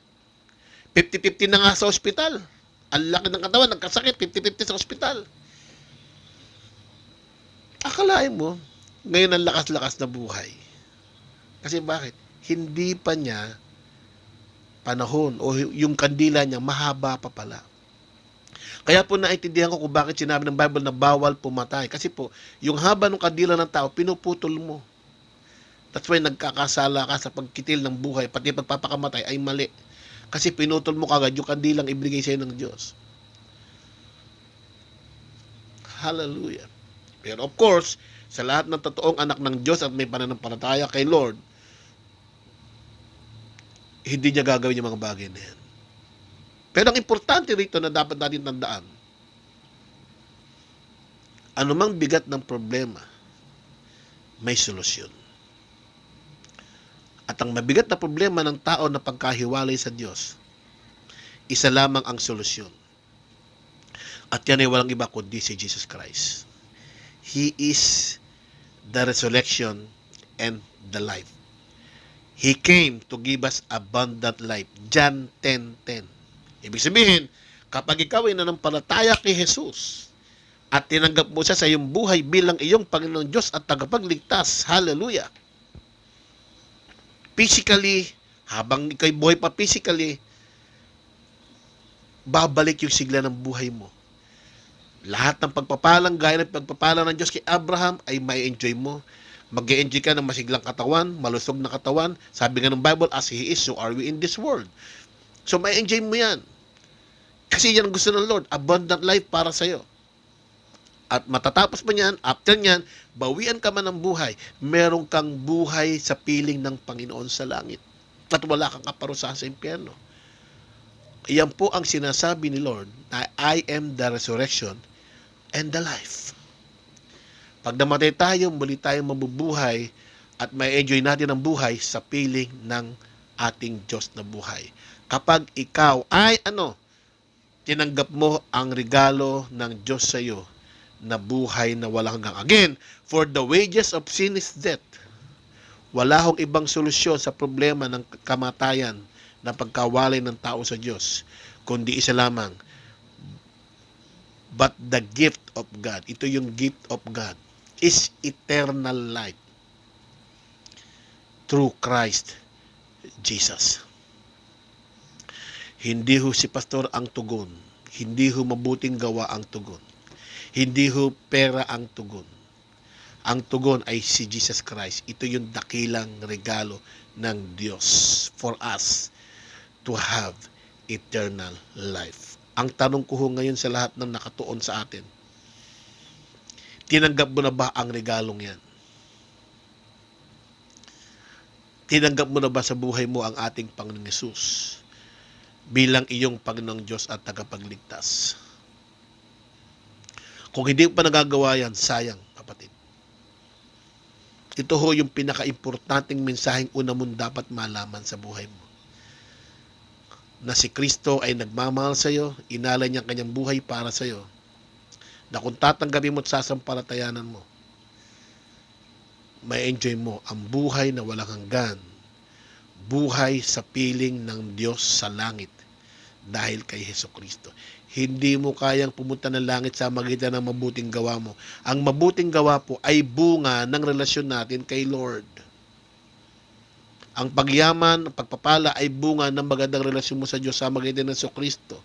50-50 na nga sa ospital. Ang laki ng katawan, nagkasakit, 50-50 sa ospital. Akalain mo, ngayon ang lakas-lakas na buhay. Kasi bakit? Hindi pa niya panahon o yung kandila niya mahaba pa pala. Kaya po naintindihan ko kung bakit sinabi ng Bible na bawal pumatay. Kasi po, yung haba ng kandila ng tao, pinuputol mo. That's why nagkakasala ka sa pagkitil ng buhay, pati pagpapakamatay ay mali. Kasi pinutol mo kagad yung kandilang ibigay sa'yo ng Diyos. Hallelujah. Pero of course, sa lahat ng totoong anak ng Diyos at may pananampalataya kay Lord, hindi niya gagawin yung mga bagay na yan. Pero ang importante rito na dapat natin tandaan, anumang bigat ng problema, may solusyon. At ang mabigat na problema ng tao na pagkahiwalay sa Diyos, isa lamang ang solusyon. At yan ay walang iba kundi si Jesus Christ. He is the resurrection and the life. He came to give us abundant life. John 10:10. Ibig sabihin, kapag ikaw ay nanampalataya kay Jesus at tinanggap mo siya sa iyong buhay bilang iyong Panginoong Diyos at tagapagligtas, hallelujah. Physically, habang ikaw'y buhay pa physically, babalik yung sigla ng buhay mo. Lahat ng pagpapalang, gaya ng pagpapalang ng Diyos kay Abraham, ay may enjoy mo. Mag-enjoy ka ng masiglang katawan, malusog na katawan. Sabi nga ng Bible, as He is, so are we in this world. So may enjoy mo yan. Kasi yan ang gusto ng Lord, abundant life para sa'yo. At matatapos pa niyan, after niyan, bawian ka man ng buhay. Meron kang buhay sa piling ng Panginoon sa langit. At wala kang kaparusahan sa impyerno. Iyan po ang sinasabi ni Lord na I am the resurrection and the life. Pag namatay tayo, muli tayong mabubuhay at may enjoy natin ang buhay sa piling ng ating Diyos na buhay. Kapag ikaw ay tinanggap mo ang regalo ng Diyos sa iyo na buhay na walang hanggang. Again, for the wages of sin is death. Wala hong ibang solusyon sa problema ng kamatayan na pagkawalay ng tao sa Diyos, kundi isa lamang. But the gift of God, ito yung gift of God, is eternal life through Christ Jesus. Hindi ho si pastor ang tugon. Hindi ho mabuting gawa ang tugon. Hindi ho pera ang tugon. Ang tugon ay si Jesus Christ. Ito yung dakilang regalo ng Diyos for us to have eternal life. Ang tanong ko ho ngayon sa lahat ng nakatuon sa atin, tinanggap mo na ba ang regalong yan? Tinanggap mo na ba sa buhay mo ang ating Panginoong Hesus bilang iyong Panginoong Diyos at tagapagligtas? Kung hindi pa nagagawa yan, sayang, kapatid. Ito ho yung pinaka-importanting mensaheng una mong dapat malaman sa buhay mo. Na si Kristo ay nagmamahal sa iyo, inalay niya ang kanyang buhay para sa iyo. Na kung tatanggapin mo at sasampalatayanan mo, may enjoy mo ang buhay na walang hanggan. Buhay sa piling ng Diyos sa langit dahil kay Hesukristo. Hindi mo kayang pumunta ng langit sa magitan ng mabuting gawa mo. Ang mabuting gawa po ay bunga ng relasyon natin kay Lord. Ang pagyaman, ang pagpapala ay bunga ng magandang relasyon mo sa Diyos sa magitan ng Jesucristo.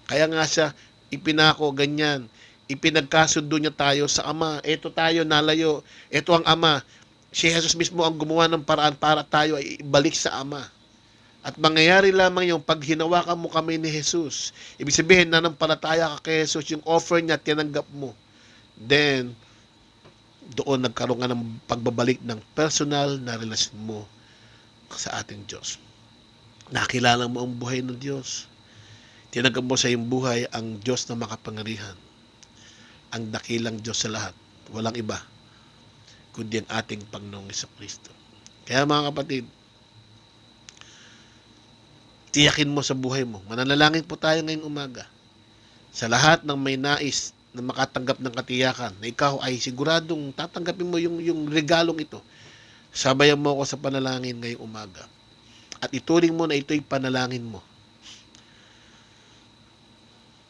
Kaya nga siya ipinako ganyan. Ipinagkasundo niya tayo sa Ama. Ito tayo nalayo. Ito ang Ama. Si Jesus mismo ang gumawa ng paraan para tayo ay ibalik sa Ama. At mangyayari lamang yung pag hinawakan mo kami ni Jesus. Ibig sabihin, nanampalataya ka kay Jesus, yung offer niya, tinanggap mo. Then, doon nagkaroon ka ng pagbabalik ng personal na relasyon mo sa ating Diyos. Nakilala mo ang buhay ng Diyos. Tinanggap mo sa iyong buhay ang Diyos na makapangyarihan. Ang dakilang Diyos sa lahat. Walang iba kundi ang ating Panginoong Jesucristo. Kaya mga kapatid, tiyakin mo sa buhay mo. Mananalangin po tayo ngayong umaga. Sa lahat ng may nais na makatanggap ng katiyakan, na ikaw ay siguradong tatanggapin mo yung regalong ito. Sabayan mo ako sa panalangin ngayong umaga. At ituring mo na ito'y panalangin mo.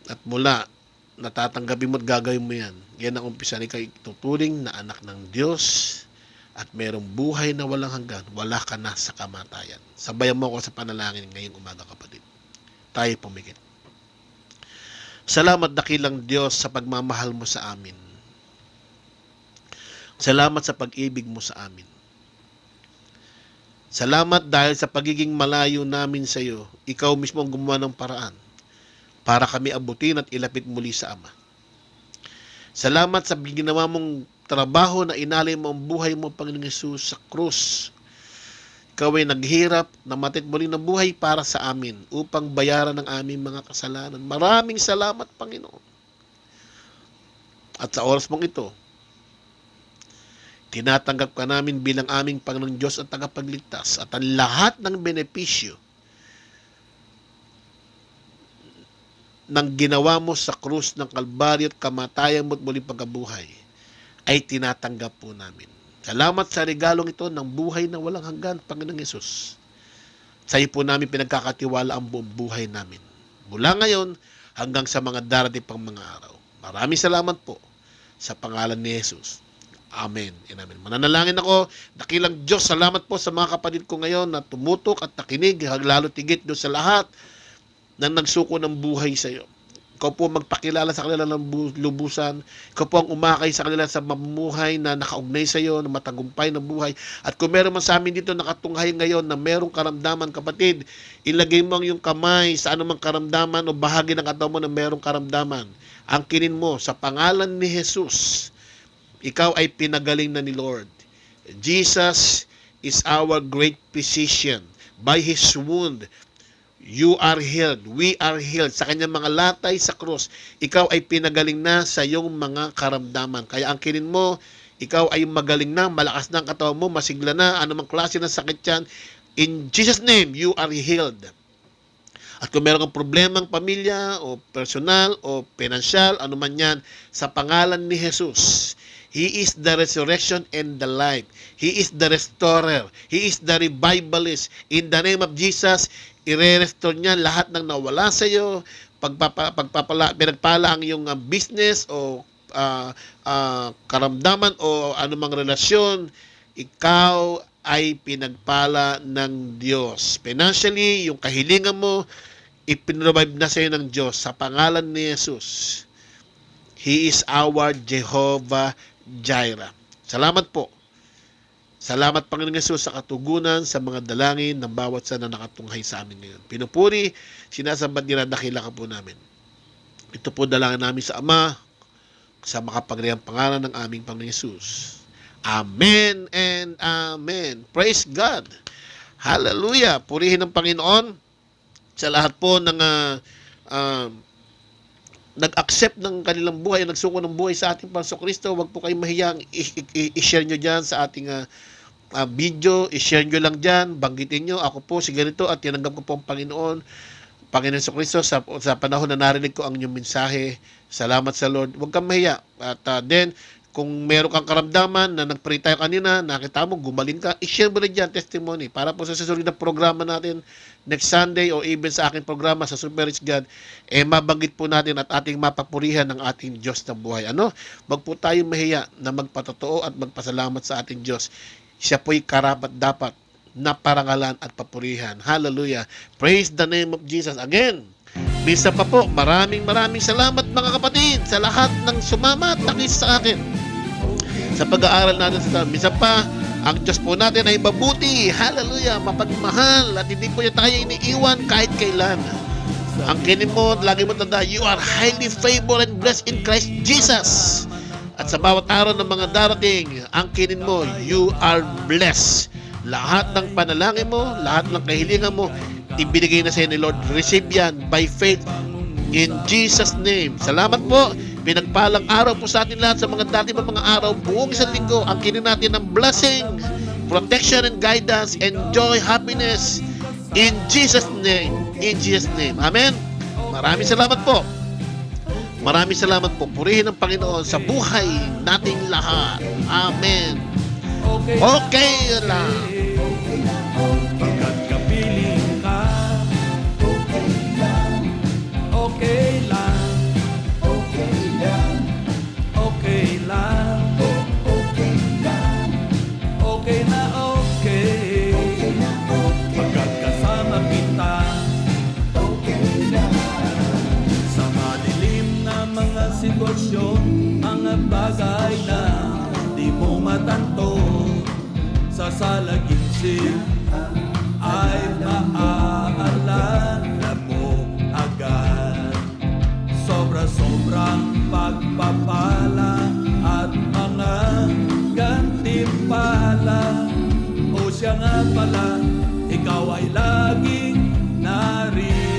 At mula, natatanggapin mo at gagawin mo yan. Yan ang umpisa ni ikaw ituturing na anak ng Diyos at merong buhay na walang hanggan. Wala ka na sa kamatayan. Sabayan mo ako sa panalangin ngayong umaga, kapatid. Tayo pumikit. Salamat dakilang Diyos sa pagmamahal mo sa amin. Salamat sa pag-ibig mo sa amin. Salamat dahil sa pagiging malayo namin sa iyo, ikaw mismo ang gumawa ng paraan para kami abutin at ilapit muli sa Ama. Salamat sa ginawa mong trabaho na inalay mo ang buhay mo, Panginoong Hesus, sa krus. Ikaw ay naghirap, namatit muli ng buhay para sa amin upang bayaran ang aming mga kasalanan. Maraming salamat, Panginoon. At sa oras mong ito, tinatanggap ka namin bilang aming Panginoong Diyos at tagapagligtas at ang lahat ng benepisyo ng ginawa mo sa krus ng Kalbaryo at kamatayan mo at muling pagkabuhay ay tinatanggap po namin. Salamat sa regalong ito ng buhay na walang hanggan, Panginoong Hesus. Sa iyo po namin pinagkakatiwala ang buong buhay namin. Mula ngayon hanggang sa mga darating pang mga araw. Maraming salamat po sa pangalan ni Jesus. Amen and amen. Mananalangin ako, dakilang Diyos, salamat po sa mga kapatid ko ngayon na tumutok at nakinig, lalo tigit doon sa lahat na nagsuko ng buhay sa iyo. Ikaw po magpakilala sa kanila ng lubusan. Ikaw po ang umakay sa kanila sa mamumuhay na nakaugnay sa iyo, na matagumpay na buhay. At kung meron man sa amin dito nakatunghay ngayon na merong karamdaman, kapatid, ilagay mo ang iyong kamay sa anumang karamdaman o bahagi ng katawan mo na merong karamdaman. Angkinin mo sa pangalan ni Jesus. Ikaw ay pinagaling na ni Lord. Jesus is our great physician. By His wound, you are healed. We are healed. Sa kanyang mga latay sa krus, ikaw ay pinagaling na sa iyong mga karamdaman. Kaya angkinin mo, ikaw ay magaling na, malakas na ang katawan mo, masigla na, anumang klase ng sakit yan. In Jesus' name, you are healed. At kung meron kang problemang pamilya, o personal, o pinansyal, anuman yan, sa pangalan ni Jesus, He is the resurrection and the life. He is the restorer. He is the revivalist. In the name of Jesus, i-restore niya lahat ng nawala sa iyo, pinagpala ang iyong business o karamdaman o anumang relasyon, ikaw ay pinagpala ng Diyos. Financially, yung kahilingan mo, ipinrevive na sa iyo ng Diyos sa pangalan ni Jesus. He is our Jehovah Jireh. Salamat po. Salamat, Panginoong Hesus, sa katugunan, sa mga dalangin ng bawat sana nakatunghay sa amin ngayon. Pinupuri, sinasambat, dinadakila ka po namin. Ito po dalangin namin sa Ama, sa makapangyarihang pangalan ng aming Panginoong Hesus. Amen and Amen. Praise God. Hallelujah. Purihin ng Panginoon sa lahat po ng nag-accept ng kanilang buhay, nagsuko ng buhay sa ating Panginoong Kristo. Huwag po kayong mahiyang i-share nyo dyan sa ating video. I-share nyo lang dyan. Banggitin nyo, ako po si ganito at tinanggap ko po ang Panginoon Kristo sa panahon na narinig ko ang inyong mensahe. Salamat sa Lord. Huwag kang mahiya. At then, kung meron kang karamdaman na nag-pray tayo kanina, nakita mo, gumaling ka, i-share mo rin dyan testimony para po sa susunod na programa natin next Sunday o even sa aking programa sa Super Rich God, mabanggit po natin at ating mapapurihan ng ating Diyos na buhay. Wag po tayong mahiya na magpatotoo at magpasalamat sa ating Diyos. Siya po'y karapat dapat na parangalan at papurihan. Hallelujah. Praise the name of Jesus. Again, misa pa po, maraming salamat mga kapatid sa lahat ng sumama at nakis sa akin sa pag-aaral natin sa misa pa. Ang Diyos po natin ay mabuti. Hallelujah. Mapagmahal at hindi po niya tayo iniiwan kahit kailan. Ang kinin mo, lagi mo tanda, you are highly favored and blessed in Christ Jesus. At sa bawat araw ng mga darating, ang kinin mo, you are blessed. Lahat ng panalangin mo, lahat ng kahilingan mo, ibinigay na sa ni Lord. Receive yan by faith in Jesus' name. Salamat po. Pinagpalang araw po sa atin lahat sa mga dati mga araw. Buong isang linggo, ang kinin natin ng blessing, protection and guidance, and joy, happiness in Jesus' name. In Jesus' name. Amen. Maraming salamat po. Maraming salamat po. Purihin ang Panginoon sa buhay nating lahat. Amen. Okay lang. Pagkat kapiling ka, okay lang, okay lang, okay na okay, pagkat kasama kita, sa madilim na mga sitwasyon, mga bagay na di mo matanto, sa salagimsik ay maaalala mo agad. Sobra-sobrang pagpapala at mga gantimpala. O siya nga pala, ikaw ay laging narito.